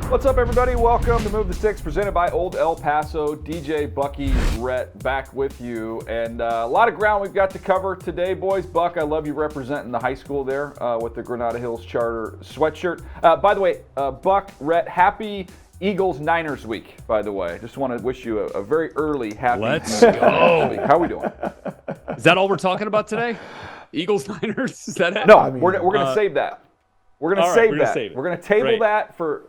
What's up, everybody? Welcome to Move the Sticks, presented by Old El Paso. DJ, Bucky, Rhett, back with you. And a lot of ground we've got to cover today, boys. Buck, I love you representing the high school there with the Granada Hills Charter sweatshirt. By the way, Buck, Rhett, happy Eagles-Niners week, by the way. Just want to wish you a very early happy Let's go. week. How are we doing? Is that all we're talking about today? Eagles-Niners? Is that it? No, we're going to save that. We're going to save that. We're going to table that for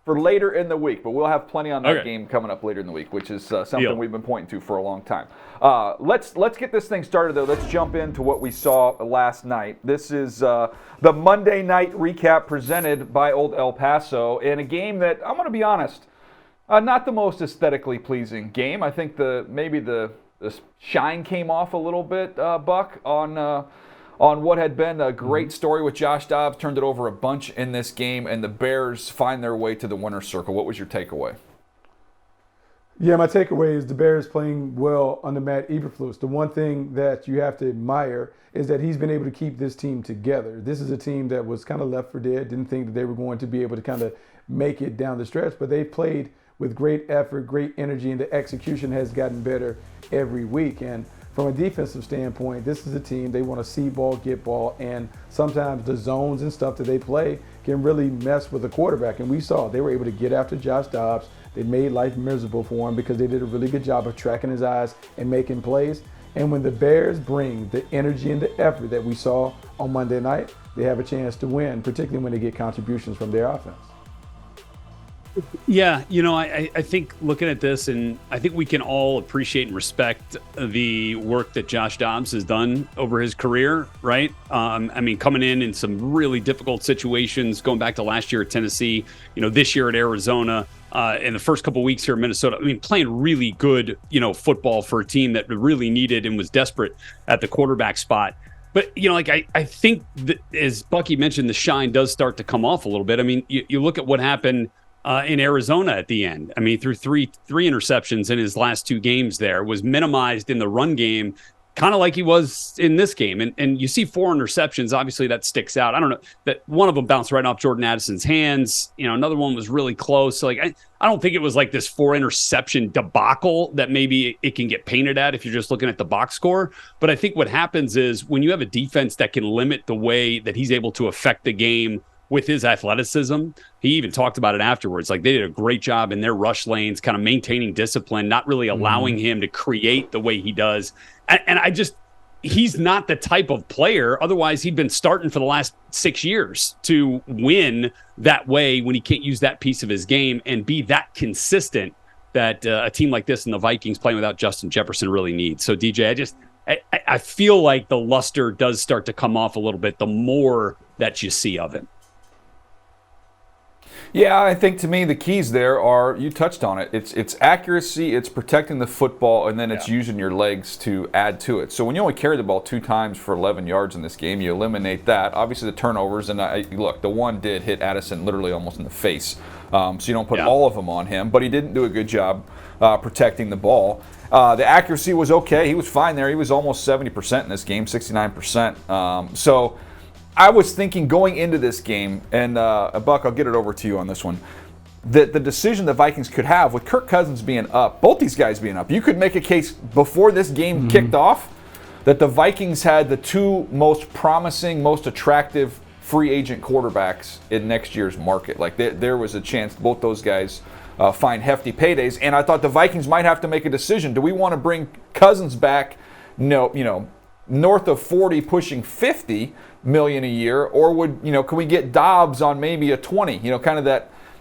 later in the week, but we'll have plenty on that game coming up later in the week, which is something we've been pointing to for a long time. Let's get this thing started, though. Let's jump into what we saw last night. This is the Monday night recap presented by Old El Paso in a game that, I'm going to be honest, not the most aesthetically pleasing game. I think maybe the shine came off a little bit, Buck, on what had been a great story with Josh Dobbs. Turned it over a bunch in this game, and the Bears find their way to the winner's circle. What was your takeaway? Yeah, my takeaway is the Bears playing well under Matt Eberflus. The one thing that you have to admire is that he's been able to keep this team together. This is a team that was kind of left for dead, didn't think that they were going to be able to kind of make it down the stretch, but they played with great effort, great energy, and the execution has gotten better every week. And from a defensive standpoint, this is a team, they want to see ball, get ball, and sometimes the zones and stuff that they play can really mess with the quarterback. And we saw they were able to get after Josh Dobbs. They made life miserable for him because they did a really good job of tracking his eyes and making plays. And when the Bears bring the energy and the effort that we saw on Monday night, they have a chance to win, particularly when they get contributions from their offense. Yeah, I think looking at this, and I think we can all appreciate and respect the work that Josh Dobbs has done over his career, right? Coming in some really difficult situations, going back to last year at Tennessee, this year at Arizona, in the first couple of weeks here in Minnesota. Playing really good, football for a team that really needed and was desperate at the quarterback spot. But, I think that, as Bucky mentioned, the shine does start to come off a little bit. You look at what happened in Arizona at the end. Through three interceptions in his last two games there, was minimized in the run game, kind of like he was in this game. And you see 4 interceptions, obviously that sticks out. I don't know, that one of them bounced right off Jordan Addison's hands. Another one was really close. So I don't think it was like this 4 interception debacle that maybe it can get painted at if you're just looking at the box score. But I think what happens is when you have a defense that can limit the way that he's able to affect the game with his athleticism, he even talked about it afterwards. Like, they did a great job in their rush lanes, kind of maintaining discipline, not really allowing him to create the way he does. And he's not the type of player. Otherwise, he'd been starting for the last 6 years to win that way when he can't use that piece of his game and be that consistent that a team like this and the Vikings playing without Justin Jefferson really needs. So, DJ, I feel like the luster does start to come off a little bit the more that you see of him. Yeah, I think to me the keys there are, you touched on it, it's accuracy, it's protecting the football, and then it's using your legs to add to it. So when you only carry the ball 2 times for 11 yards in this game, you eliminate that. Obviously the turnovers, and look, the one did hit Addison literally almost in the face. So you don't put all of them on him, but he didn't do a good job protecting the ball. The accuracy was okay. He was fine there. He was almost 70% in this game, 69%. So I was thinking going into this game, and Buck, I'll get it over to you on this one, that the decision the Vikings could have with Kirk Cousins being up, both these guys being up, you could make a case before this game kicked off that the Vikings had the 2 most promising, most attractive free agent quarterbacks in next year's market. Like, there was a chance both those guys find hefty paydays, and I thought the Vikings might have to make a decision. Do we want to bring Cousins back, north of 40, pushing 50 million a year, or can we get Dobbs on maybe a 20, kind of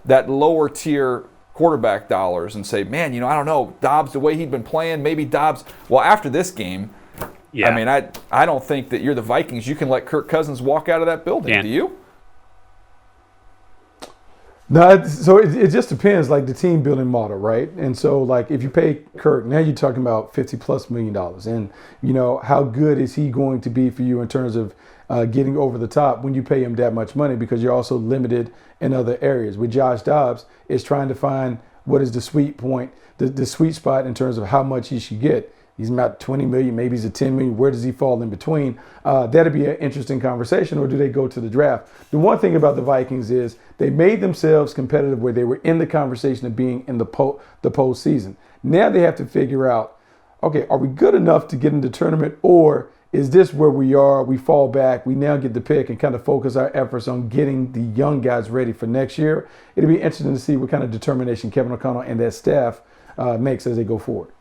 that lower tier quarterback dollars, and say, man, I don't know, Dobbs, the way he'd been playing, maybe Dobbs. Well, after this game, I don't think that you're the Vikings. You can let Kirk Cousins walk out of that building. Do you? No, so it just depends, like the team building model, right? And so, like, if you pay Kirk, now you're talking about $50+ million, and how good is he going to be for you in terms of getting over the top when you pay him that much money, because you're also limited in other areas. With Josh Dobbs, is trying to find what is the sweet point, the sweet spot in terms of how much he should get. He's about 20 million, maybe he's a 10 million. Where does he fall in between? That'd be an interesting conversation. Or do they go to the draft? The one thing about the Vikings is they made themselves competitive where they were in the conversation of being in the postseason. Now they have to figure out, okay, are we good enough to get into the tournament, or is this where we are? We fall back. We now get the pick and kind of focus our efforts on getting the young guys ready for next year. It'll be interesting to see what kind of determination Kevin O'Connell and that staff makes as they go forward.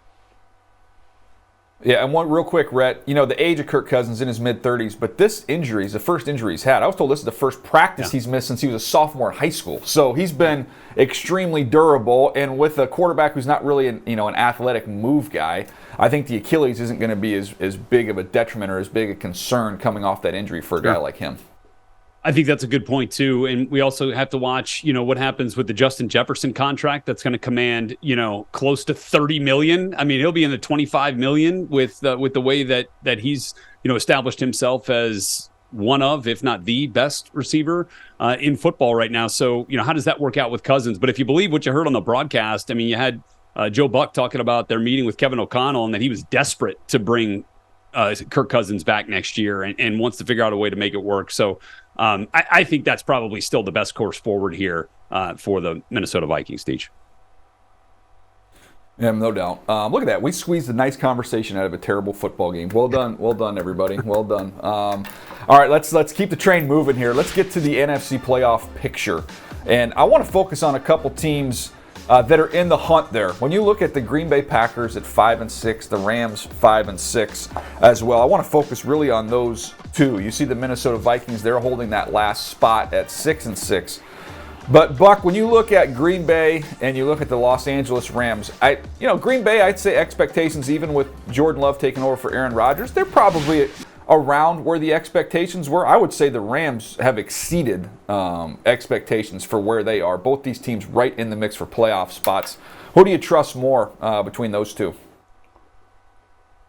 Yeah, and one real quick, Rhett, the age of Kirk Cousins in his mid-30s, but this injury is the first injury he's had. I was told this is the first practice he's missed since he was a sophomore in high school. So he's been extremely durable, and with a quarterback who's not really an athletic move guy, I think the Achilles isn't going to be as big of a detriment or as big a concern coming off that injury for a guy like him. I think that's a good point, too. And we also have to watch, what happens with the Justin Jefferson contract that's going to command, close to $30 million. I mean, he'll be in the $25 million with the way that he's, established himself as one of, if not the best receiver in football right now. So, how does that work out with Cousins? But if you believe what you heard on the broadcast, I mean, you had Joe Buck talking about their meeting with Kevin O'Connell and that he was desperate to bring Kirk Cousins back next year and wants to figure out a way to make it work. So I think that's probably still the best course forward here for the Minnesota Vikings, Teach. Yeah, no doubt. Look at that. We squeezed a nice conversation out of a terrible football game. Well done, everybody. Well done. All right, let's keep the train moving here. Let's get to the NFC Playoff Picture. And I want to focus on a couple teams that are in the hunt there. When you look at the Green Bay Packers at 5-6, the Rams 5-6 as well, I want to focus really on those two. You see the Minnesota Vikings, they're holding that last spot at 6-6. But Buck, when you look at Green Bay and you look at the Los Angeles Rams, Green Bay, I'd say expectations, even with Jordan Love taking over for Aaron Rodgers, they're probably around where the expectations were. I would say the Rams have exceeded expectations for where they are. Both these teams right in the mix for playoff spots. Who do you trust more between those two?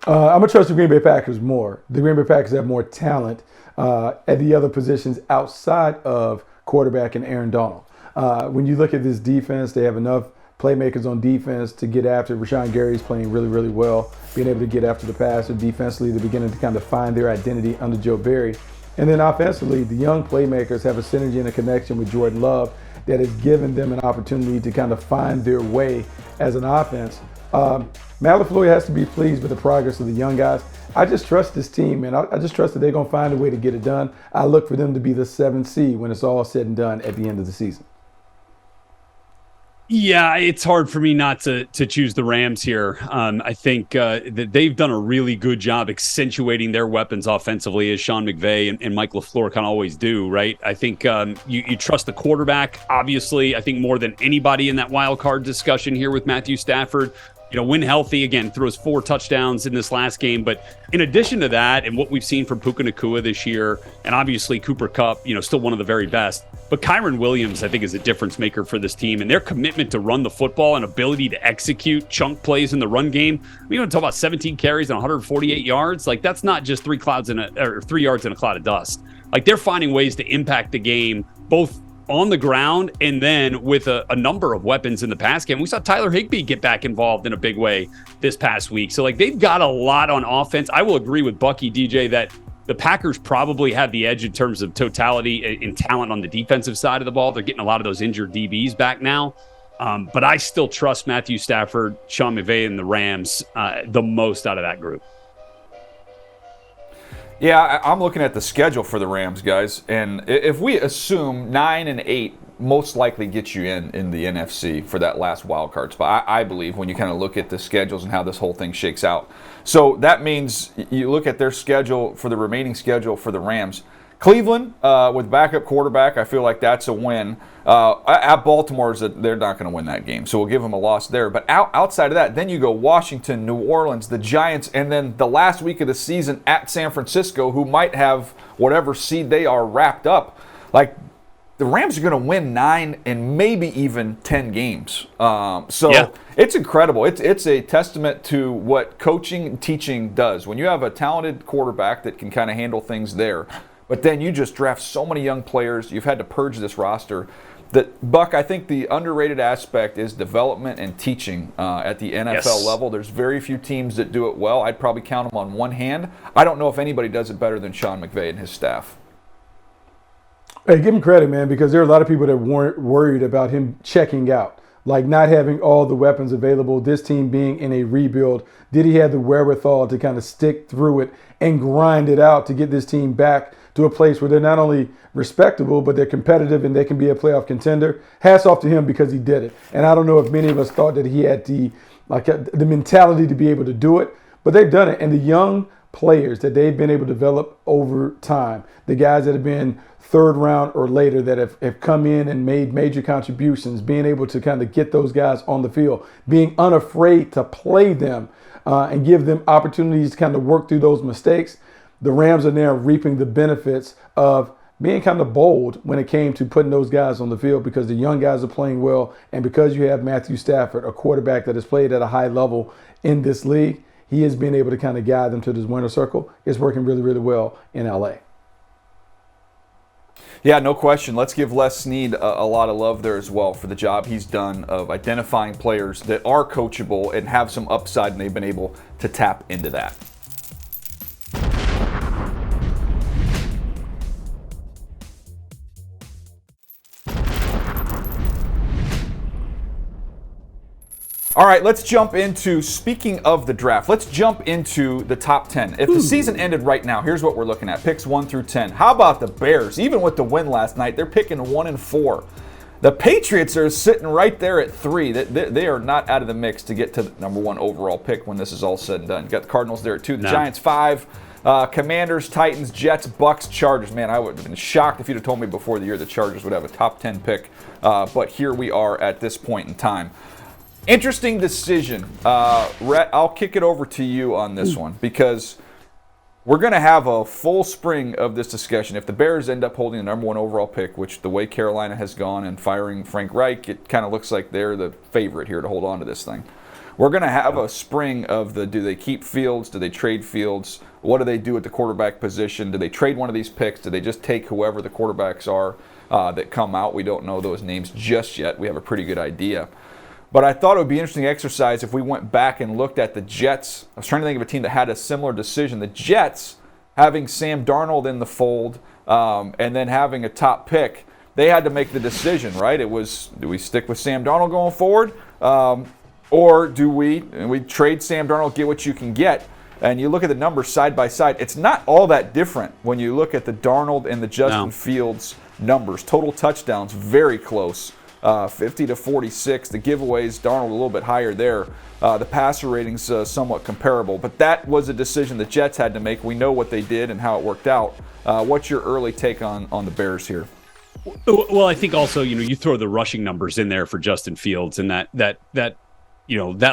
I'm going to trust the Green Bay Packers more. The Green Bay Packers have more talent at the other positions outside of quarterback and Aaron Donald. When you look at this defense, they have enough playmakers on defense to get after. Rashawn Gary's playing really, really well, being able to get after the passer. Defensively, they're beginning to kind of find their identity under Joe Barry. And then offensively, the young playmakers have a synergy and a connection with Jordan Love that has given them an opportunity to kind of find their way as an offense. Matt LaFleur has to be pleased with the progress of the young guys. I just trust this team, and I just trust that they're going to find a way to get it done. I look for them to be the 7th seed when it's all said and done at the end of the season. Yeah, it's hard for me not to choose the Rams here. I think that they've done a really good job accentuating their weapons offensively, as Sean McVay and Mike LaFleur kind of always do, right? I think you trust the quarterback, obviously. I think more than anybody in that wild card discussion here with Matthew Stafford. When healthy, again, throws 4 touchdowns in this last game. But in addition to that, and what we've seen from Puka Nacua this year, and obviously Cooper Kupp, still one of the very best. But Kyron Williams, I think, is a difference maker for this team. And their commitment to run the football and ability to execute chunk plays in the run game. We want to talk about 17 carries and 148 yards. Like, that's not just 3 yards in a cloud of dust. Like, they're finding ways to impact the game, both on the ground and then with a number of weapons in the pass game. We saw Tyler Higbee get back involved in a big way this past week. So, they've got a lot on offense. I will agree with Bucky, DJ, that the Packers probably have the edge in terms of totality and talent on the defensive side of the ball. They're getting a lot of those injured DBs back now. But I still trust Matthew Stafford, Sean McVay, and the Rams the most out of that group. Yeah, I'm looking at the schedule for the Rams, guys, and if we assume 9-8 most likely gets you in the NFC for that last wild card spot, I believe, when you kind of look at the schedules and how this whole thing shakes out. So that means you look at their schedule for the remaining schedule for the Rams. Cleveland, with backup quarterback, I feel like that's a win. At Baltimore, they're not going to win that game, so we'll give them a loss there. But outside of that, then you go Washington, New Orleans, the Giants, and then the last week of the season at San Francisco, who might have whatever seed they are wrapped up. Like, the Rams are going to win 9 and maybe even 10 games. It's incredible. It's a testament to what coaching and teaching does. When you have a talented quarterback that can kind of handle things there, But then you just draft so many young players. You've had to purge this roster. Buck, I think the underrated aspect is development and teaching at the NFL level. There's very few teams that do it well. I'd probably count them on one hand. I don't know if anybody does it better than Sean McVay and his staff. Hey, give him credit, man, because there are a lot of people that weren't worried about him checking out, like not having all the weapons available, this team being in a rebuild. Did he have the wherewithal to kind of stick through it and grind it out to get this team back to a place where they're not only respectable, but they're competitive and they can be a playoff contender? Hats off to him because he did it. And I don't know if many of us thought that he had the mentality to be able to do it, but they've done it. And the young players that they've been able to develop over time, the guys that have been third round or later that have come in and made major contributions, being able to kind of get those guys on the field, being unafraid to play them and give them opportunities to kind of work through those mistakes. The Rams are now reaping the benefits of being kind of bold when it came to putting those guys on the field, because the young guys are playing well. And because you have Matthew Stafford, a quarterback that has played at a high level in this league, he has been able to kind of guide them to this winner's circle. It's working really, really well in LA. Yeah, no question. Let's give Les Snead a lot of love there as well for the job he's done of identifying players that are coachable and have some upside, and they've been able to tap into that. All right, let's jump into, speaking of the draft, let's jump into the top 10. If the season ended right now, here's what we're looking at. Picks 1 through 10. How about the Bears? Even with the win last night, they're picking 1 and 4. The Patriots are sitting right there at 3. They are not out of the mix to get to the number 1 overall pick when this is all said and done. You got the Cardinals there at 2, the Giants 5, Commanders, Titans, Jets, Bucks, Chargers. Man, I would have been shocked if you'd have told me before the year the Chargers would have a top 10 pick. But here we are at this point in time. Interesting decision. Rhett, I'll kick it over to you on this one, because we're going to have a full spring of this discussion. If the Bears end up holding the number 1 overall pick, which the way Carolina has gone and firing Frank Reich, it kind of looks like they're the favorite here to hold on to this thing. We're going to have a spring of do they keep Fields? Do they trade Fields? What do they do at the quarterback position? Do they trade one of these picks? Do they just take whoever the quarterbacks are that come out? We don't know those names just yet. We have a pretty good idea. But I thought it would be an interesting exercise if we went back and looked at the Jets. I was trying to think of a team that had a similar decision. The Jets, having Sam Darnold in the fold and then having a top pick, they had to make the decision, right? It was, do we stick with Sam Darnold going forward? Or do we trade Sam Darnold, get what you can get? And you look at the numbers side by side, it's not all that different when you look at the Darnold and the Justin Fields numbers. Total touchdowns, very close. 50 to 46. The giveaways, Darnold a little bit higher there. The passer ratings somewhat comparable. But that was a decision the Jets had to make. We know what they did and how it worked out. What's your early take on the Bears here? Well, I think also, you throw the rushing numbers in there for Justin Fields, and that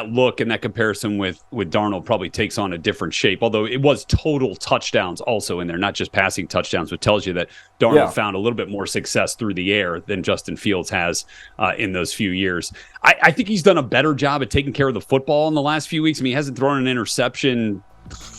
look and that comparison with Darnold probably takes on a different shape, although it was total touchdowns also in there, not just passing touchdowns, which tells you that Darnold found a little bit more success through the air than Justin Fields has in those few years. I think he's done a better job at taking care of the football in the last few weeks. I mean, he hasn't thrown an interception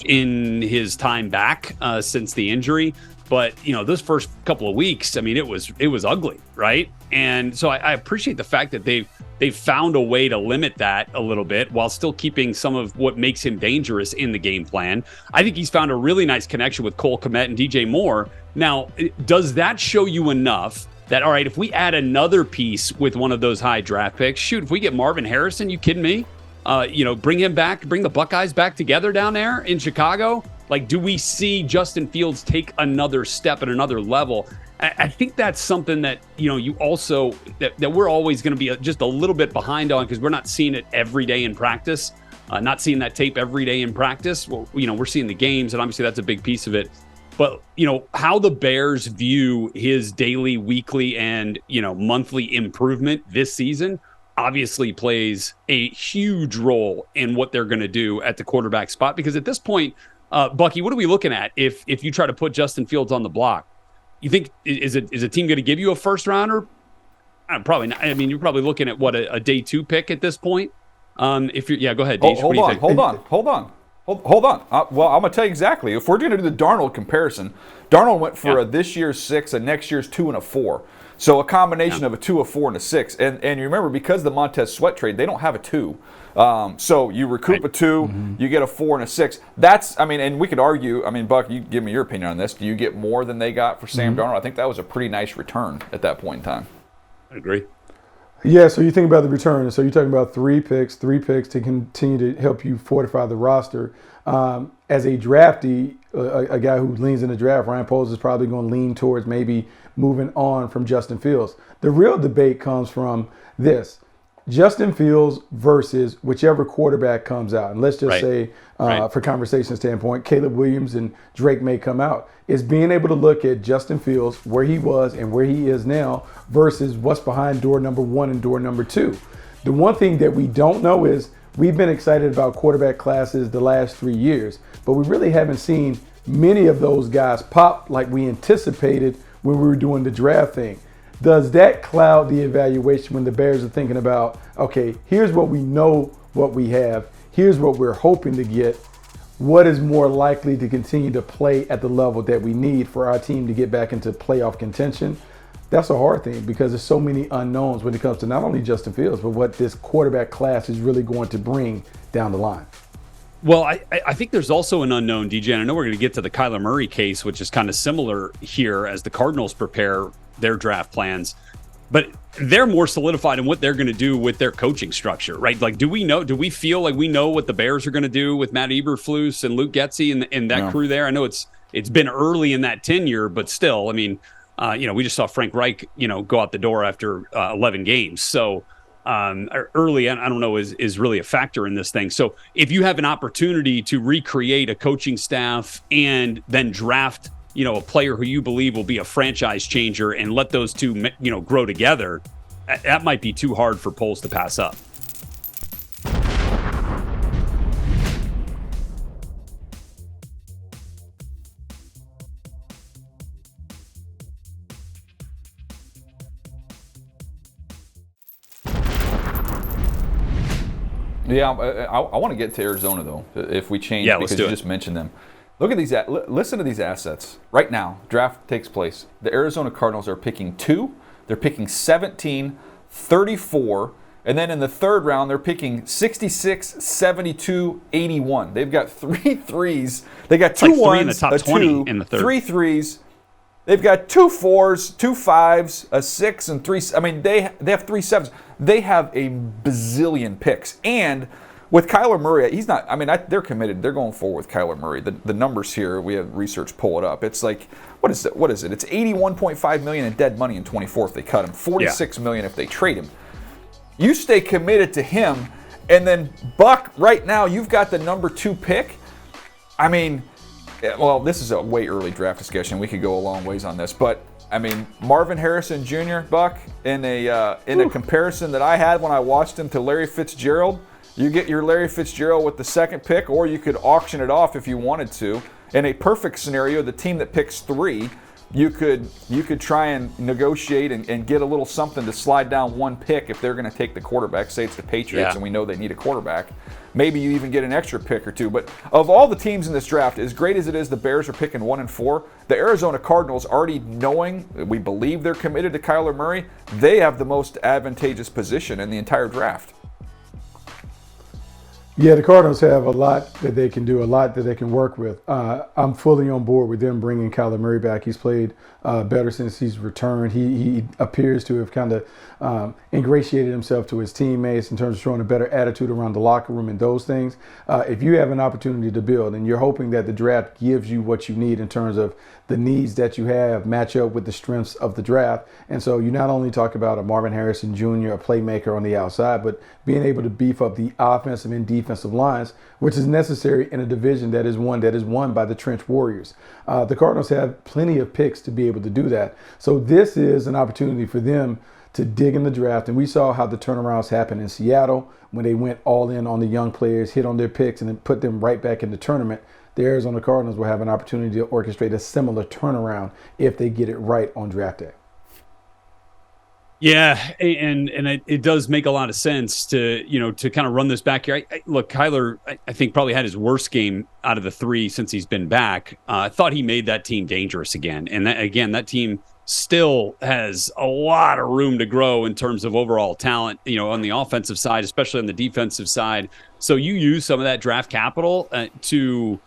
in his time back since the injury. But, those first couple of weeks, I mean, it was ugly, right? And so I appreciate the fact that they've found a way to limit that a little bit while still keeping some of what makes him dangerous in the game plan. I think he's found a really nice connection with Cole Kmet and DJ Moore. Now, does that show you enough that, all right, if we add another piece with one of those high draft picks, shoot, if we get Marvin Harrison, you kidding me? Bring him back, bring the Buckeyes back together down there in Chicago. Like, do we see Justin Fields take another step at another level? I think that's something that, you also, that we're always going to be just a little bit behind on, because we're not seeing it every day in practice, not seeing that tape every day in practice. Well, we're seeing the games, and obviously that's a big piece of it. But, how the Bears view his daily, weekly, and, monthly improvement this season obviously plays a huge role in what they're going to do at the quarterback spot. Because at this point, Bucky, what are we looking at if you try to put Justin Fields on the block? You think is a team going to give you a first rounder? Probably not. I mean, you're probably looking at a day 2 pick at this point. If you're, go ahead, Deej. Hold Hold on. Well, I'm going to tell you exactly. If we're going to do the Darnold comparison, Darnold went for a this year's 6, a next year's 2, and a 4. So a combination of a 2, a 4, and a 6. And you remember, because of the Montez Sweat trade, they don't have a 2. So you recoup a 2, you get a 4 and a 6. That's, and we could argue, Buck, you give me your opinion on this. Do you get more than they got for Sam Darnold? I think that was a pretty nice return at that point in time. I agree. Yeah, so you think about the return. So you're talking about 3 picks to continue to help you fortify the roster. As a draftee, a guy who leans in the draft, Ryan Poles is probably going to lean towards maybe moving on from Justin Fields. The real debate comes from this. Justin Fields versus whichever quarterback comes out. And let's just say, for conversation standpoint, Caleb Williams and Drake may come out. Is being able to look at Justin Fields, where he was and where he is now, versus what's behind door number 1 and door number 2. The one thing that we don't know is we've been excited about quarterback classes the last 3 years, but we really haven't seen many of those guys pop like we anticipated when we were doing the draft thing. Does that cloud the evaluation when the Bears are thinking about, okay, here's what we know what we have, here's what we're hoping to get, what is more likely to continue to play at the level that we need for our team to get back into playoff contention? That's a hard thing because there's so many unknowns when it comes to not only Justin Fields, but what this quarterback class is really going to bring down the line. Well, I think there's also an unknown, DJ, and I know we're going to get to the Kyler Murray case, which is kind of similar here as the Cardinals prepare their draft plans. But they're more solidified in what they're going to do with their coaching structure, right? Like, do we feel like we know what the Bears are going to do with Matt Eberflus and Luke Getsy and that crew there? I know it's been early in that tenure, but still, we just saw Frank Reich, go out the door after 11 games. So early, I don't know, is really a factor in this thing. So if you have an opportunity to recreate a coaching staff and then draft a player who you believe will be a franchise changer and let those two, grow together, that might be too hard for Poles to pass up. Yeah, I want to get to Arizona, though, if we change, because you just mentioned them. Look at these. Listen to these assets. Right now, draft takes place. The Arizona Cardinals are picking 2. They're picking 17, 34. And then in the third round, they're picking 66, 72, 81. They've got 3 threes. They got 2 ones, in the top 20 in the third. 3 threes. They've got 2 4s, 2 5s, a 6, and 3. They have 3 7s. They have a bazillion picks. And with Kyler Murray, he's not, they're committed. They're going forward with Kyler Murray. The numbers here, we have research pull it up. It's like, what is it? It's $81.5 million in dead money in 24 if they cut him, $46 million if they trade him. You stay committed to him, and then Buck, right now, you've got the number 2 pick. This is a way early draft discussion. We could go a long ways on this, but Marvin Harrison Jr., Buck, in a comparison that I had when I watched him to Larry Fitzgerald. You get your Larry Fitzgerald with the 2nd pick, or you could auction it off if you wanted to. In a perfect scenario, the team that picks 3, you could try and negotiate and get a little something to slide down 1 pick if they're going to take the quarterback. Say it's the Patriots, and we know they need a quarterback. Maybe you even get an extra pick or 2. But of all the teams in this draft, as great as it is the Bears are picking 1 and 4, the Arizona Cardinals, already knowing, we believe they're committed to Kyler Murray, they have the most advantageous position in the entire draft. Yeah, the Cardinals have a lot that they can do, a lot that they can work with. I'm fully on board with them bringing Kyler Murray back. He's played better since he's returned. He appears to have kind of ingratiated himself to his teammates in terms of showing a better attitude around the locker room and those things. If you have an opportunity to build and you're hoping that the draft gives you what you need in terms of the needs that you have match up with the strengths of the draft. And so you not only talk about a Marvin Harrison Jr., a playmaker on the outside, but being able to beef up the offensive and defensive lines, which is necessary in a division that is won by the Trench Warriors. The Cardinals have plenty of picks to be able to do that. So this is an opportunity for them to dig in the draft. And we saw how the turnarounds happened in Seattle when they went all in on the young players, hit on their picks, and then put them right back in the tournament. The Arizona Cardinals will have an opportunity to orchestrate a similar turnaround if they get it right on draft day. Yeah, and it does make a lot of sense to kind of run this back here. Look, Kyler, I think probably had his worst game out of the three since he's been back. I thought he made that team dangerous again, and that team still has a lot of room to grow in terms of overall talent. On the offensive side, especially on the defensive side. So you use some of that draft capital to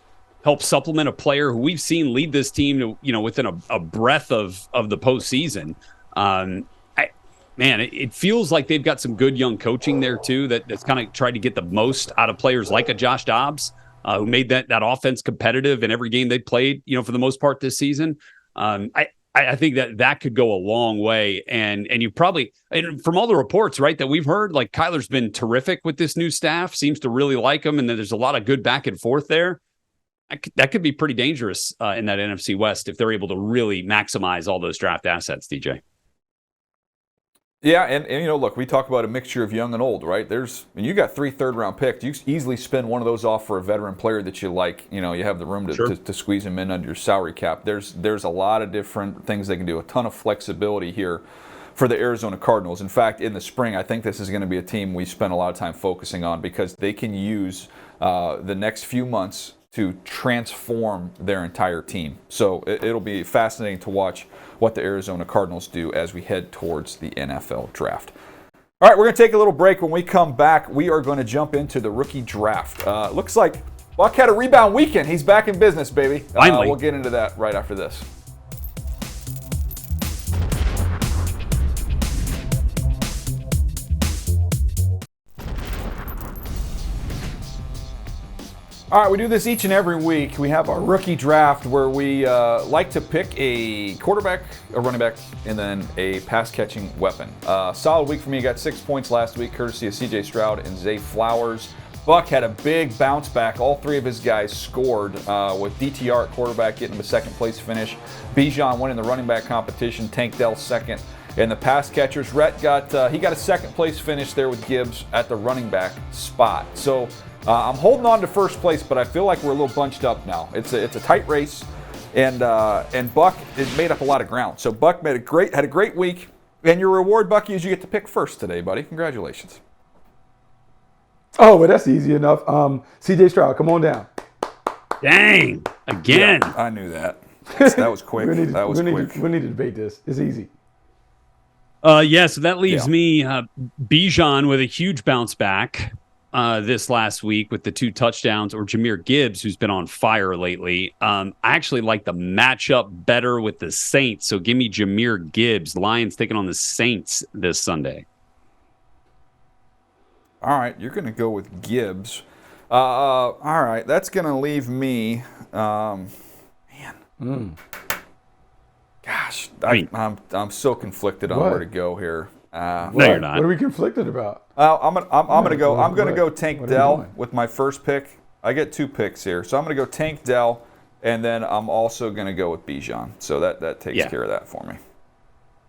help supplement a player who we've seen lead this team to within a breath of the postseason. Man, it feels like they've got some good young coaching there, too, that's kind of tried to get the most out of players like a Josh Dobbs, who made that offense competitive in every game they played, for the most part this season. I think that could go a long way. And you probably, and from all the reports, right, that we've heard, like Kyler's been terrific with this new staff, seems to really like him, and then there's a lot of good back and forth there. That could be pretty dangerous in that NFC West if they're able to really maximize all those draft assets, DJ. Yeah, and look, we talk about a mixture of young and old, right? You got 3 third-round picks. You easily spend one of those off for a veteran player that you like. You have the room to squeeze him in under your salary cap. There's a lot of different things they can do. A ton of flexibility here for the Arizona Cardinals. In fact, in the spring, I think this is going to be a team we spend a lot of time focusing on because they can use the next few months to transform their entire team. So it'll be fascinating to watch what the Arizona Cardinals do as we head towards the NFL draft. All right, we're going to take a little break. When we come back, we are going to jump into the rookie draft. Looks like Buck had a rebound weekend. He's back in business, baby. Finally. We'll get into that right after this. All right, we do this each and every week. We have our rookie draft where we like to pick a quarterback, a running back, and then a pass-catching weapon. Solid week for me. Got 6 points last week, courtesy of C.J. Stroud and Zay Flowers. Buck had a big bounce back. All 3 of his guys scored with DTR at quarterback getting him a second-place finish. Bijan winning the running back competition. Tank Dell second. And the pass catchers, Rhett got a second-place finish there with Gibbs at the running back spot. So I'm holding on to first place, but I feel like we're a little bunched up now. It's a tight race, and Buck has made up a lot of ground. So Buck had a great week, and your reward, Bucky, is you get to pick first today, buddy. Congratulations. Oh, well, that's easy enough. C.J. Stroud, come on down. Dang, again. Yeah, I knew that. That was quick. we need to debate this. It's easy. So that leaves me Bijan with a huge bounce back this last week with the 2 touchdowns, or Jahmyr Gibbs, who's been on fire lately. I actually like the matchup better with the Saints, so give me Jahmyr Gibbs. Lions taking on the Saints this Sunday. All right, you're going to go with Gibbs. All right, that's going to leave me. Gosh, I'm so conflicted on where to go here. No, you're not. What are we conflicted about? I'm gonna go Tank Dell with my first pick. I get 2 picks here, so I'm gonna go Tank Dell, and then I'm also gonna go with Bijan. So that takes care of that for me.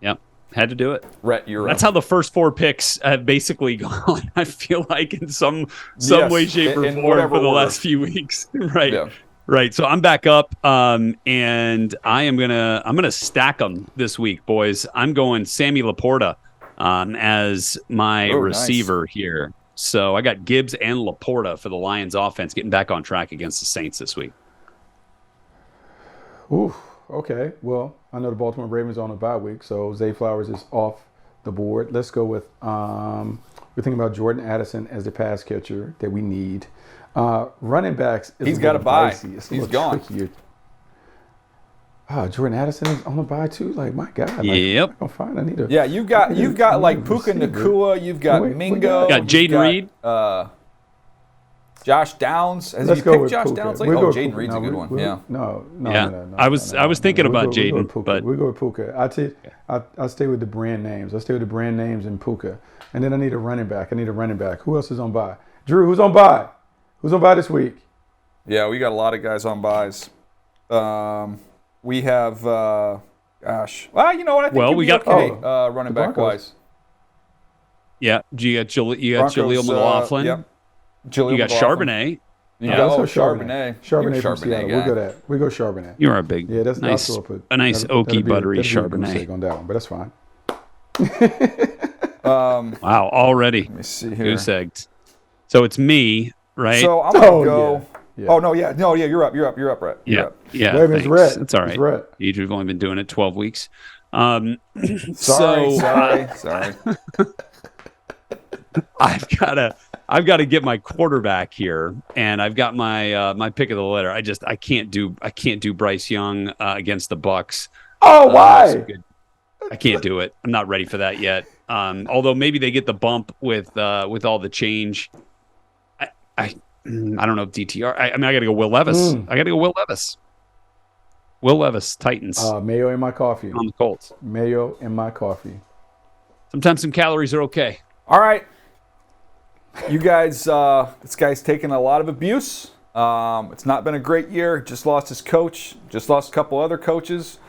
Yep, had to do it. Rhett, That's how the first 4 picks have basically gone. I feel like in some way, shape, or form for the last few weeks. Right. Yeah. Right, so I'm back up, and I'm gonna stack them this week, boys. I'm going Sammy Laporta as my receiver here. So I got Gibbs and Laporta for the Lions offense, getting back on track against the Saints this week. Ooh, okay. Well, I know the Baltimore Ravens are on a bye week, so Zay Flowers is off the board. Let's go with we're thinking about Jordan Addison as the pass catcher that we need. Running backs. He's got a bye. He's gone. Jordan Addison is on a bye too. Like, my God. Yep. I'm fine. I need to. Yeah, you've got like Puka Nacua. You've got Mingo. You got Jaden Reed. Josh Downs. Let's go with Josh Puka. Downs. Jaden Reed's a good one. Yeah. No. I was thinking about Jaden, but we go with Puka. I stay with the brand names. And Puka, and then I need a running back. Who else is on bye? Drew, who's on bye? Who's on bye this week? Yeah, we got a lot of guys on byes. We have, well, you know what? I think we got running back wise. Yeah, you got Jaleel McLaughlin. Yep. You got Charbonnet. Charbonnet. Charbonnet from Seattle. We go Charbonnet. You're a big, that's nice, a nice oaky, buttery Charbonnet on that one, but that's fine. Wow, already. Let me see here. Goose egged. So it's me, right? So I'm going to go. Yeah. Oh, no, you're up, Brett. You're up. Yeah. Wait a minute, it's red. It's all right. It's red. You've only been doing it 12 weeks. Sorry. I've got to get my quarterback here, and I've got my pick of the litter. I can't do Bryce Young against the Bucks. Oh, why? I can't do it. I'm not ready for that yet. Although maybe they get the bump with all the change. I don't know if DTR. I got to go Will Levis. I got to go Will Levis. Will Levis, Titans. Mayo in my coffee. On the Colts. Mayo in my coffee. Sometimes some calories are okay. All right. You guys, this guy's taken a lot of abuse. It's not been a great year. Just lost his coach. Just lost a couple other coaches.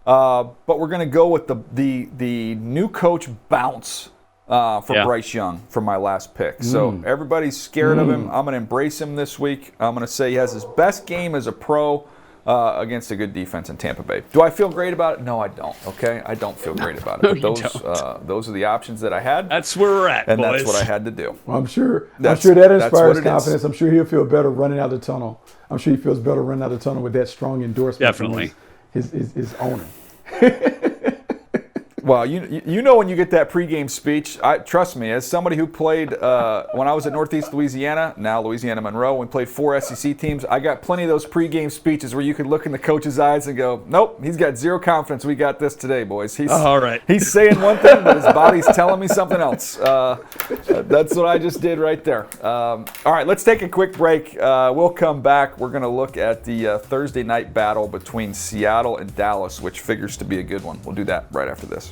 But we're going to go with the new coach bounce for Bryce Young for my last pick. So everybody's scared of him. I'm going to embrace him this week. I'm going to say he has his best game as a pro against a good defense in Tampa Bay. Do I feel great about it? No, I don't. Okay, I don't feel great about it. But those are the options that I had. That's where we're at, and boys. that's what I had to do. Well, I'm sure that inspires confidence. I'm sure he'll feel better running out the tunnel. I'm sure he feels better running out the tunnel with that strong endorsement. Definitely. From his owner. Well, you know when you get that pregame speech, trust me, as somebody who played when I was at Northeast Louisiana, now Louisiana Monroe, we played 4 SEC teams, I got plenty of those pregame speeches where you could look in the coach's eyes and go, nope, he's got zero confidence. We got this today, boys. All right. He's saying one thing, but his body's telling me something else. That's what I just did right there. All right, let's take a quick break. We'll come back. We're going to look at the Thursday night battle between Seattle and Dallas, which figures to be a good one. We'll do that right after this.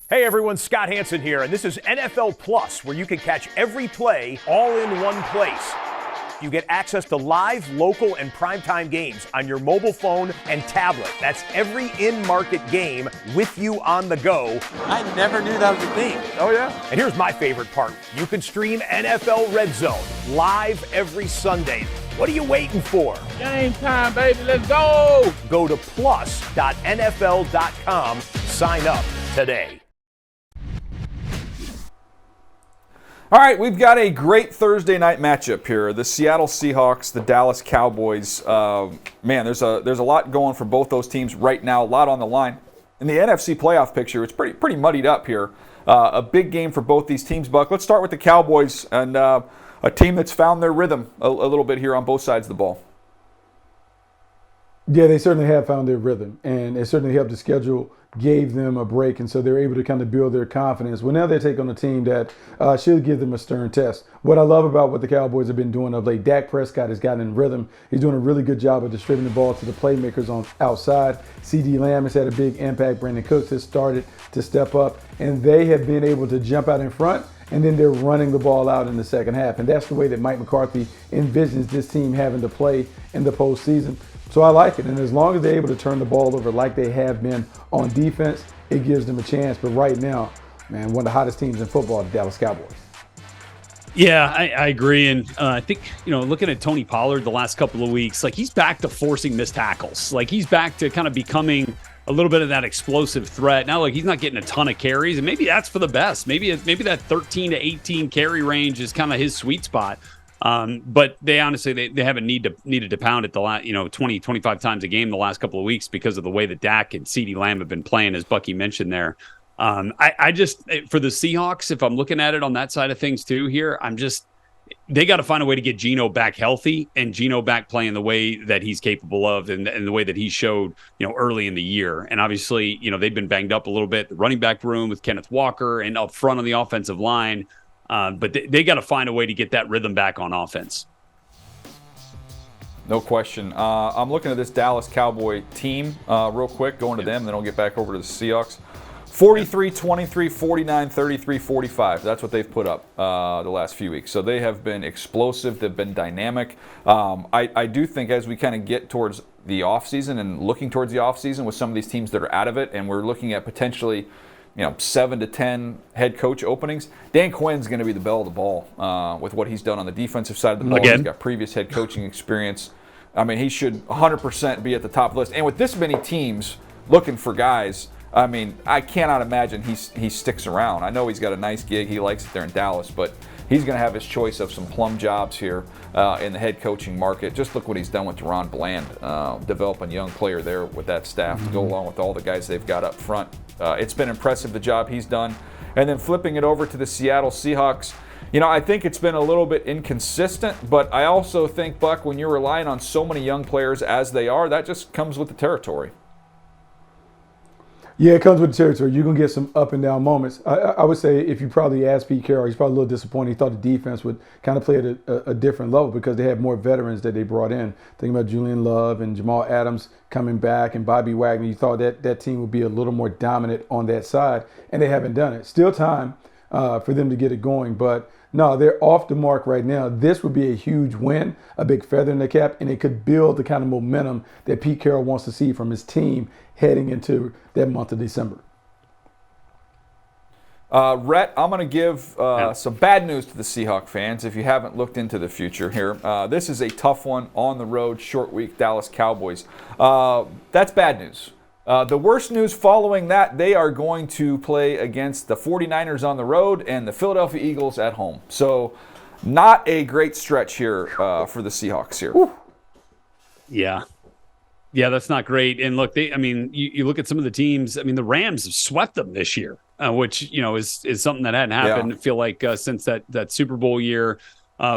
Hey everyone, Scott Hansen here, and this is NFL Plus, where you can catch every play all in one place. You get access to live, local, and primetime games on your mobile phone and tablet. That's every in-market game with you on the go. I never knew that was a thing. Oh, yeah? And here's my favorite part. You can stream NFL RedZone live every Sunday. What are you waiting for? Game time, baby. Let's go. Go to plus.nfl.com. Sign up today. All right, we've got a great Thursday night matchup here. The Seattle Seahawks, the Dallas Cowboys. Man, there's a lot going for both those teams right now, a lot on the line. In the NFC Playoff Picture, it's pretty muddied up here. A big game for both these teams, Buck. Let's start with the Cowboys and a team that's found their rhythm a little bit here on both sides of the ball. Yeah, they certainly have found their rhythm, and it certainly helped the schedule gave them a break, and so they're able to kind of build their confidence. Well, now they take on a team that should give them a stern test. What I love about what the Cowboys have been doing of late, Dak Prescott has gotten in rhythm. He's doing a really good job of distributing the ball to the playmakers on outside. CD Lamb has had a big impact. Brandon Cooks has started to step up, and they have been able to jump out in front, and then they're running the ball out in the second half. And that's the way that Mike McCarthy envisions this team having to play in the postseason. So I like it, and as long as they're able to turn the ball over like they have been on defense, it gives them a chance. But right now, man, one of the hottest teams in football, the Dallas Cowboys. Yeah, I agree. And I think, looking at Tony Pollard the last couple of weeks, like he's back to forcing missed tackles. Like he's back to kind of becoming a little bit of that explosive threat. Now, like he's not getting a ton of carries, and maybe that's for the best. Maybe that 13 to 18 carry range is kind of his sweet spot. But they honestly, they haven't needed to pound it the last, 20, 25 times a game the last couple of weeks because of the way that Dak and CeeDee Lamb have been playing, as Bucky mentioned there. I just, for the Seahawks, if I'm looking at it on that side of things too here, they got to find a way to get Geno back healthy and Geno back playing the way that he's capable of and the way that he showed, early in the year. And obviously, they've been banged up a little bit, the running back room with Kenneth Walker and up front on the offensive line. But they got to find a way to get that rhythm back on offense. No question. I'm looking at this Dallas Cowboy team real quick, going to them, then I'll get back over to the Seahawks. 43-23, 49-33, 45. That's what they've put up the last few weeks. So they have been explosive. They've been dynamic. I do think as we kind of get towards the offseason and looking towards the offseason with some of these teams that are out of it, and we're looking at potentially 7 to 10 head coach openings. Dan Quinn's going to be the belle of the ball with what he's done on the defensive side of the ball. Again? He's got previous head coaching experience. I mean, he should 100% be at the top list. And with this many teams looking for guys, I mean, I cannot imagine he sticks around. I know he's got a nice gig. He likes it there in Dallas, but he's going to have his choice of some plum jobs here in the head coaching market. Just look what he's done with Deron Bland, developing a young player there with that staff to go along with all the guys they've got up front. It's been impressive, the job he's done. And then flipping it over to the Seattle Seahawks, I think it's been a little bit inconsistent, but I also think, Buck, when you're relying on so many young players as they are, that just comes with the territory. Yeah, it comes with the territory. You're going to get some up and down moments. I would say if you probably asked Pete Carroll, he's probably a little disappointed. He thought the defense would kind of play at a different level because they had more veterans that they brought in. Thinking about Julian Love and Jamal Adams coming back and Bobby Wagner, you thought that team would be a little more dominant on that side, and they haven't done it. Still time for them to get it going, but no, they're off the mark right now. This would be a huge win, a big feather in the cap, and it could build the kind of momentum that Pete Carroll wants to see from his team heading into that month of December. Rhett, I'm going to give some bad news to the Seahawks fans if you haven't looked into the future here. This is a tough one on the road, short week, Dallas Cowboys. That's bad news. The worst news following that, they are going to play against the 49ers on the road and the Philadelphia Eagles at home. So not a great stretch here for the Seahawks here. Whew. Yeah, that's not great. And look, you look at some of the teams. I mean, the Rams have swept them this year, which is something that hadn't happened. I feel like since that Super Bowl year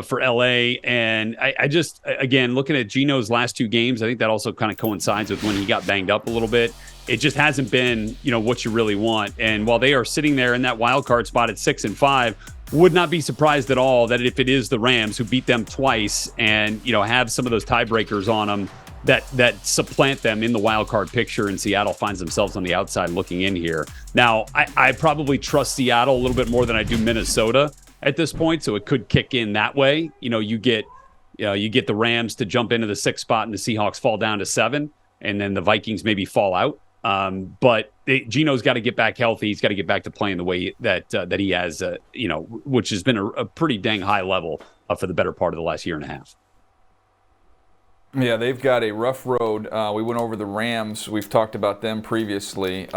for LA. And I just, again, looking at Geno's last two games, I think that also kind of coincides with when he got banged up a little bit. It just hasn't been, what you really want. And while they are sitting there in that wild card spot at 6-5, would not be surprised at all that if it is the Rams who beat them twice and, have some of those tiebreakers on them, that supplant them in the wild card picture, and Seattle finds themselves on the outside looking in here. Now, I probably trust Seattle a little bit more than I do Minnesota at this point, so it could kick in that way. You get the Rams to jump into the 6th spot and the Seahawks fall down to 7, and then the Vikings maybe fall out. But Geno's got to get back healthy. He's got to get back to playing the way that he has, which has been a pretty dang high level for the better part of the last year and a half. Yeah, they've got a rough road. We went over the Rams. We've talked about them previously.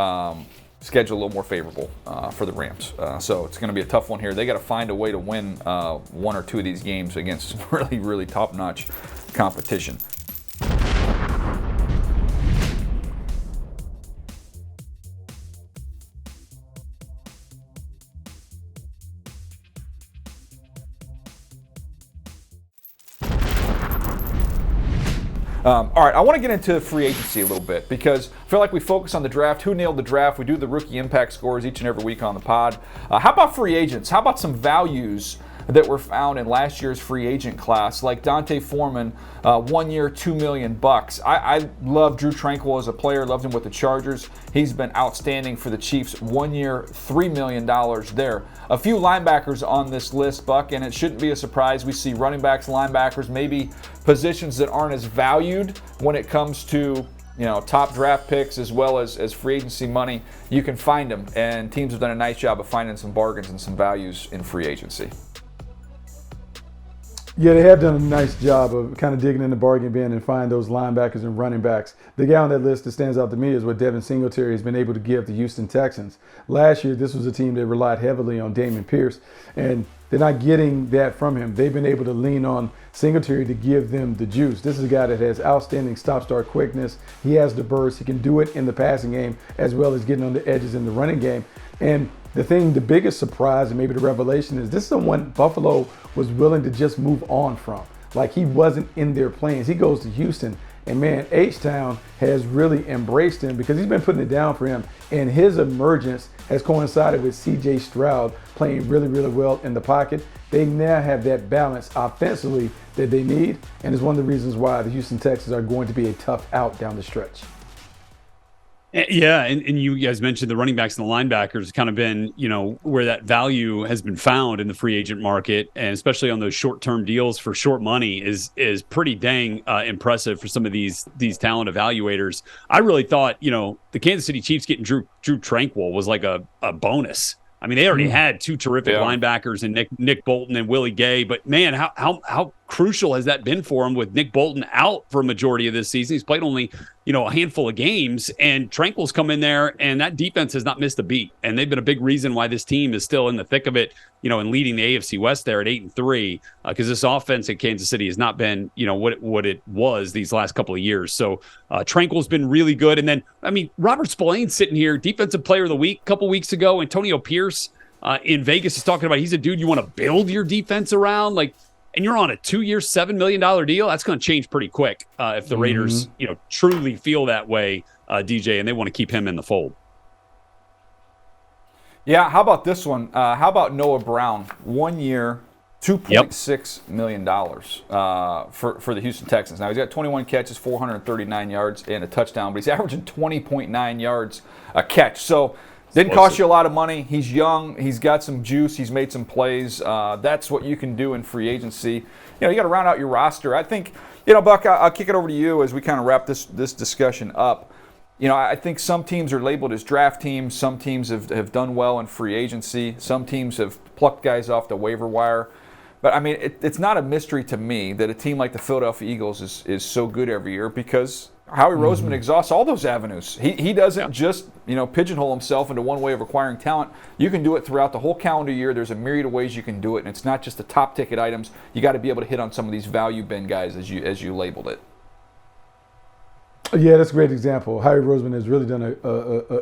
Schedule a little more favorable for the Rams. So it's going to be a tough one here. They got to find a way to win one or two of these games against really, really top-notch competition. All right, I want to get into free agency a little bit because I feel like we focus on the draft. Who nailed the draft? We do the rookie impact scores each and every week on the pod. How about free agents? How about some values that were found in last year's free agent class, like Dante Foreman, 1 year, $2 million. I love Drew Tranquill as a player, loved him with the Chargers. He's been outstanding for the Chiefs, 1 year, $3 million there. A few linebackers on this list, Buck, and it shouldn't be a surprise. We see running backs, linebackers, maybe positions that aren't as valued when it comes to top draft picks as well as free agency money. You can find them, and teams have done a nice job of finding some bargains and some values in free agency. Yeah, they have done a nice job of kind of digging in the bargain bin and find those linebackers and running backs. The guy on that list that stands out to me is what Devin Singletary has been able to give the Houston Texans. Last year, this was a team that relied heavily on Dameon Pierce, and they're not getting that from him. They've been able to lean on Singletary to give them the juice. This is a guy that has outstanding stop-start quickness. He has the burst. He can do it in the passing game as well as getting on the edges in the running game. And the biggest surprise and maybe the revelation is this is someone Buffalo was willing to just move on from. Like, he wasn't in their plans. He goes to Houston, and man, H-Town has really embraced him because he's been putting it down for him. And his emergence has coincided with C.J. Stroud playing really, really well in the pocket. They now have that balance offensively that they need, and it's one of the reasons why the Houston Texans are going to be a tough out down the stretch. Yeah, and you guys mentioned the running backs and the linebackers kind of been, where that value has been found in the free agent market, and especially on those short-term deals for short money is pretty dang impressive for some of these talent evaluators. I really thought, the Kansas City Chiefs getting Drew Tranquil was like a bonus. I mean, they already had two terrific linebackers in Nick Bolton and Willie Gay, but man, how crucial has that been for him with Nick Bolton out for a majority of this season? He's played only, a handful of games, and Tranquil's come in there, and that defense has not missed a beat. And they've been a big reason why this team is still in the thick of it, and leading the AFC West there at 8-3, because this offense in Kansas City has not been, what it was these last couple of years. So Tranquil's been really good. And then, Robert Spillane's sitting here, Defensive Player of the Week a couple weeks ago. Antonio Pierce in Vegas is talking about he's a dude you want to build your defense around. And you're on a 2-year, $7 million deal. That's going to change pretty quick if the Raiders, truly feel that way, DJ, and they want to keep him in the fold. Yeah, how about this one? How about Noah Brown? 1 year, $2.6 million for the Houston Texans. Now, he's got 21 catches, 439 yards, and a touchdown, but he's averaging 20.9 yards a catch. So didn't cost you a lot of money. He's young. He's got some juice. He's made some plays. That's what you can do in free agency. You got to round out your roster. I think, Buck, I'll kick it over to you as we kind of wrap this discussion up. I think some teams are labeled as draft teams. Some teams have done well in free agency. Some teams have plucked guys off the waiver wire. But, it's not a mystery to me that a team like the Philadelphia Eagles is so good every year, because Howie Roseman exhausts all those avenues. He doesn't just, pigeonhole himself into one way of acquiring talent. You can do it throughout the whole calendar year. There's a myriad of ways you can do it, and it's not just the top ticket items. You got to be able to hit on some of these value bin guys as you labeled it. Yeah, that's a great example. Howie Roseman has really done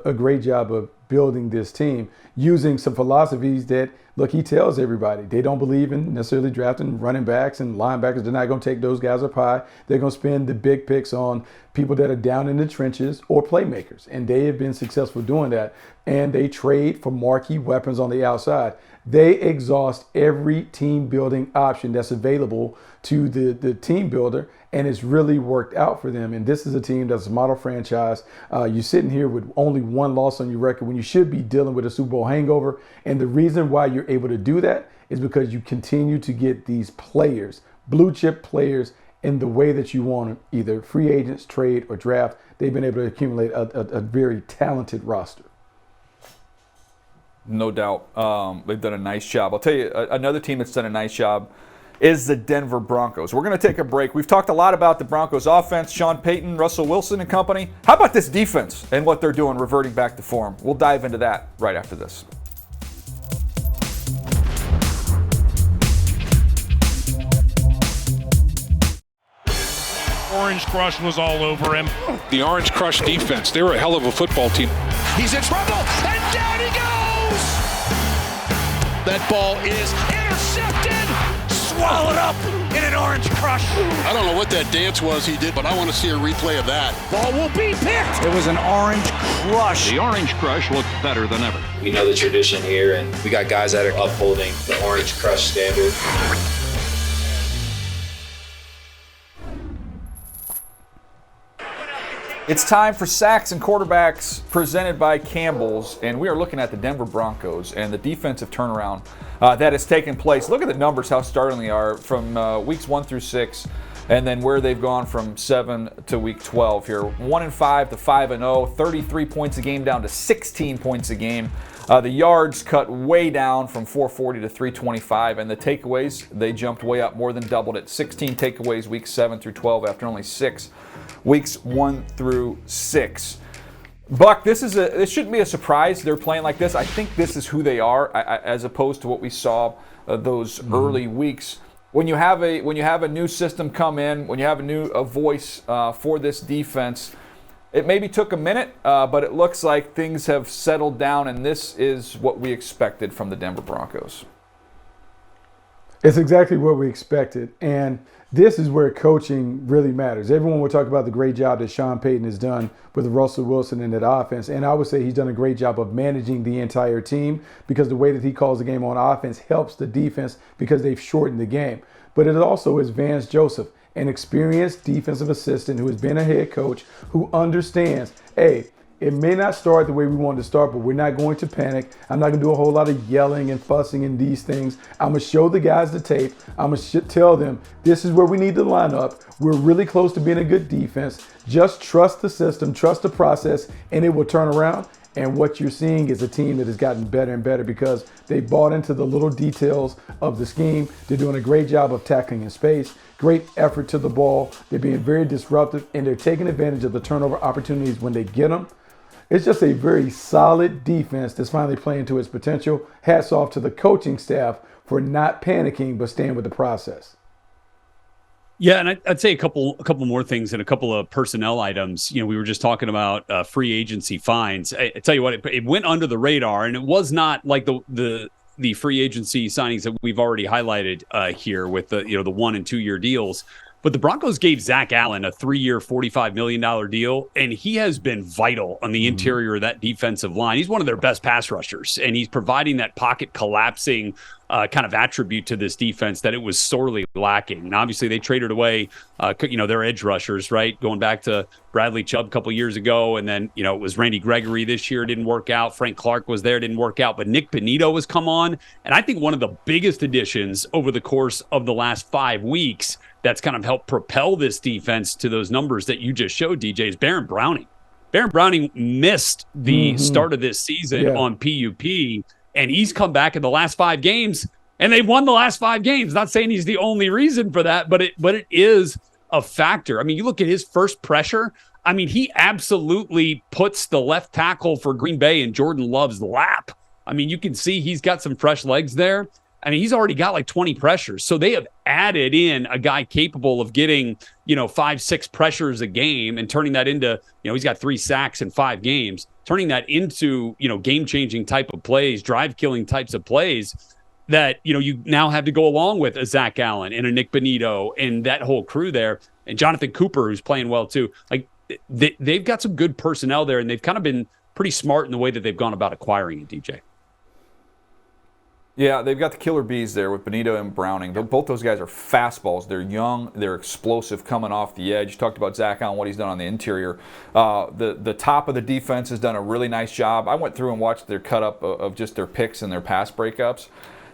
a great job of building this team using some philosophies that, look, he tells everybody they don't believe in necessarily drafting running backs and linebackers. They're not going to take those guys up high. They're going to spend the big picks on people that are down in the trenches or playmakers. And they have been successful doing that. And they trade for marquee weapons on the outside. They exhaust every team building option that's available to the team builder, and it's really worked out for them. And this is a team that's a model franchise. You're sitting here with only one loss on your record when you should be dealing with a Super Bowl hangover. And the reason why you're able to do that is because you continue to get these players, blue chip players, in the way that you want them, either free agents, trade, or draft. They've been able to accumulate a very talented roster. No doubt. They've done a nice job. I'll tell you, another team that's done a nice job is the Denver Broncos. We're going to take a break. We've talked a lot about the Broncos offense, Sean Payton, Russell Wilson and company. How about this defense and what they're doing, reverting back to form? We'll dive into that right after this. Orange Crush was all over him. The Orange Crush defense, they were a hell of a football team. He's in trouble, and down he goes! That ball is intercepted, swallowed up in an Orange Crush. I don't know what that dance was he did, but I want to see a replay of that. Ball will be picked. It was an Orange Crush. The Orange Crush looked better than ever. We know the tradition here, and we got guys that are upholding the Orange Crush standard. It's time for Sacks and Quarterbacks presented by Campbell's, and we are looking at the Denver Broncos and the defensive turnaround that has taken place. Look at the numbers, how startling they are from weeks 1 through 6, and then where they've gone from 7 to week 12 here. 1-5 to 5-0, 33 points a game down to 16 points a game. The yards cut way down from 440 to 325, and the takeaways, they jumped way up, more than doubled it. 16 takeaways weeks 7 through 12 after only 6 weeks 1 through 6. Buck, this shouldn't be a surprise they're playing like this. I think this is who they are, as opposed to what we saw those early weeks. When you have a new system come in, when you have a voice for this defense, it maybe took a minute, but it looks like things have settled down, and this is what we expected from the Denver Broncos. It's exactly what we expected, and this is where coaching really matters. Everyone will talk about the great job that Sean Payton has done with Russell Wilson in that offense, and I would say he's done a great job of managing the entire team, because the way that he calls the game on offense helps the defense because they've shortened the game. But it also is Vance Joseph, an experienced defensive assistant who has been a head coach, who understands, hey, It may not start the way we want it to start, but we're not going to panic. I'm not going to do a whole lot of yelling and fussing and these things. I'm going to show the guys the tape. I'm going to tell them this is where we need to line up. We're really close to being a good defense. Just trust the system, trust the process, and it will turn around. And what you're seeing is a team that has gotten better and better because they bought into the little details of the scheme. They're doing a great job of tackling in space, great effort to the ball. They're being very disruptive, and they're taking advantage of the turnover opportunities when they get them. It's just a very solid defense that's finally playing to its potential. Hats off to the coaching staff for not panicking but staying with the process. Yeah, and I'd say a couple more things and a couple of personnel items. You know, we were just talking about free agency fines. I tell you what, it went under the radar, and it was not like the free agency signings that we've already highlighted here with the 1 and 2 year deals. But the Broncos gave Zach Allen a 3-year, $45 million deal, and he has been vital on the interior of that defensive line. He's one of their best pass rushers, and he's providing that pocket collapsing kind of attribute to this defense that it was sorely lacking. And obviously, they traded away, their edge rushers, right? Going back to Bradley Chubb a couple years ago, and then, it was Randy Gregory this year, didn't work out. Frank Clark was there, didn't work out. But Nick Bonito has come on, and I think one of the biggest additions over the course of the last 5 weeks that's kind of helped propel this defense to those numbers that you just showed, DJ, is Baron Browning. Baron Browning missed the start of this season on PUP, and he's come back in the last 5 games, and they've won the last 5 games. Not saying he's the only reason for that, but it is a factor. I mean, you look at his first pressure. I mean, he absolutely puts the left tackle for Green Bay in Jordan Love's lap. I mean, you can see he's got some fresh legs there. I mean, he's already got like 20 pressures. So they have added in a guy capable of getting, 5-6 pressures a game and turning that into, he's got 3 sacks in 5 games, turning that into, game-changing type of plays, drive-killing types of plays that, you now have to go along with a Zach Allen and a Nick Bonito and that whole crew there. And Jonathan Cooper, who's playing well too. Like they've got some good personnel there, and they've kind of been pretty smart in the way that they've gone about acquiring it, DJ. Yeah, they've got the killer bees there with Bonito and Browning. Both those guys are fastballs. They're young. They're explosive coming off the edge. You talked about Zach Allen, what he's done on the interior. The top of the defense has done a really nice job. I went through and watched their cut-up of just their picks and their pass breakups.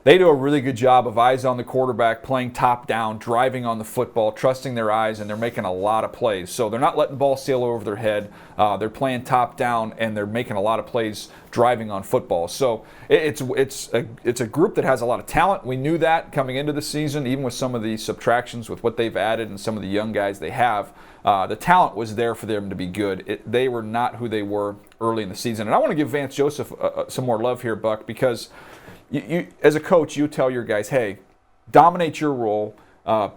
They do a really good job of eyes on the quarterback, playing top down, driving on the football, trusting their eyes, and they're making a lot of plays. So they're not letting balls sail over their head. They're playing top down, and they're making a lot of plays driving on football. So it's a group that has a lot of talent. We knew that coming into the season, even with some of the subtractions with what they've added and some of the young guys they have. The talent was there for them to be good. They were not who they were early in the season. And I want to give Vance Joseph some more love here, Buck, because you, as a coach, you tell your guys, hey, dominate your role,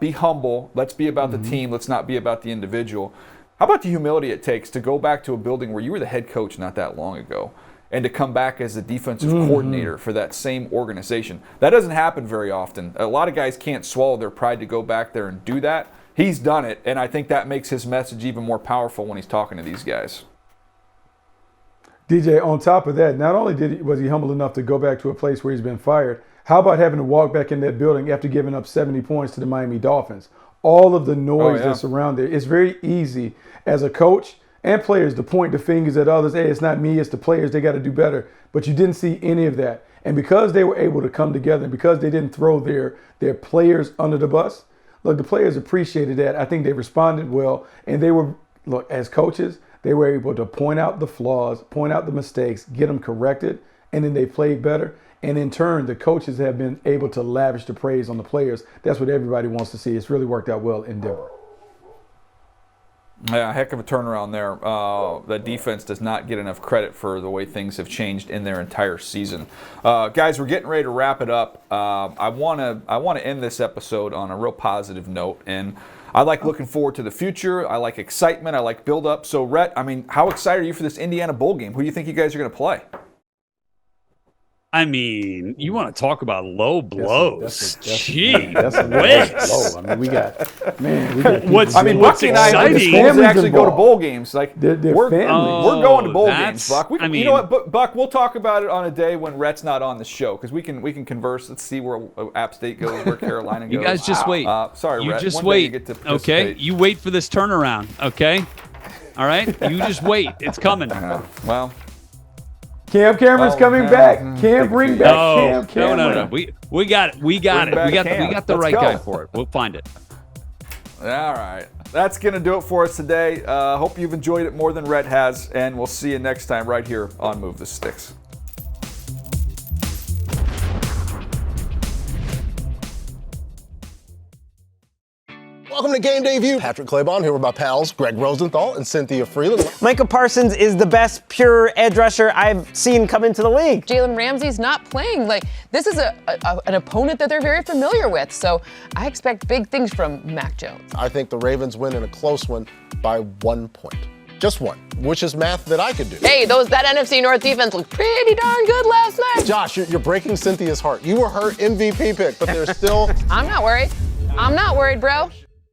be humble, let's be about the team, let's not be about the individual. How about the humility it takes to go back to a building where you were the head coach not that long ago and to come back as the defensive coordinator for that same organization? That doesn't happen very often. A lot of guys can't swallow their pride to go back there and do that. He's done it, and I think that makes his message even more powerful when he's talking to these guys. DJ, on top of that, not only was he humble enough to go back to a place where he's been fired, how about having to walk back in that building after giving up 70 points to the Miami Dolphins? All of the noise that's around there. It's very easy as a coach and players to point the fingers at others. Hey, it's not me, it's the players. They got to do better. But you didn't see any of that. And because they were able to come together and because they didn't throw their players under the bus, look, the players appreciated that. I think they responded well. And they were, look, as coaches, they were able to point out the flaws, point out the mistakes, get them corrected, and then they played better. And in turn, the coaches have been able to lavish the praise on the players. That's what everybody wants to see. It's really worked out well in Denver. Yeah, heck of a turnaround there. The defense does not get enough credit for the way things have changed in their entire season. Guys, we're getting ready to wrap it up. I want to end this episode on a real positive note, and I like looking forward to the future. I like excitement. I like build-up. So, Rhett, I mean, how excited are you for this Indiana Bowl game? Who do you think you guys are going to play? I mean, you want to talk about low blows? Gee, that's a low. I mean, we got what's Bucky and I actually go to bowl games. Like they're we're going to bowl games, Buck. You know what, Buck? We'll talk about it on a day when Rhett's not on the show because we can converse. Let's see where App State goes, where Carolina goes. You guys just wait. Sorry, you Rhett. just One wait. day you get to okay, you wait for this turnaround. Okay. All right? You just wait. It's coming. Well, Cam Cameron's coming back. Cam, bring back Cam Cameron. No. We got it. We got the right guy for it. We'll find it. All right. That's going to do it for us today. Hope you've enjoyed it more than Rhett has, and we'll see you next time right here on Move the Sticks. Welcome to Game Day View. Patrick Claybon here with my pals Greg Rosenthal and Cynthia Freeland. Micah Parsons is the best pure edge rusher I've seen come into the league. Jalen Ramsey's not playing. This is an opponent that they're very familiar with. So I expect big things from Mac Jones. I think the Ravens win in a close one by 1 point. Just one, which is math that I could do. Hey, that NFC North defense looked pretty darn good last night. Josh, you're breaking Cynthia's heart. You were her MVP pick, but there's still... I'm not worried, bro.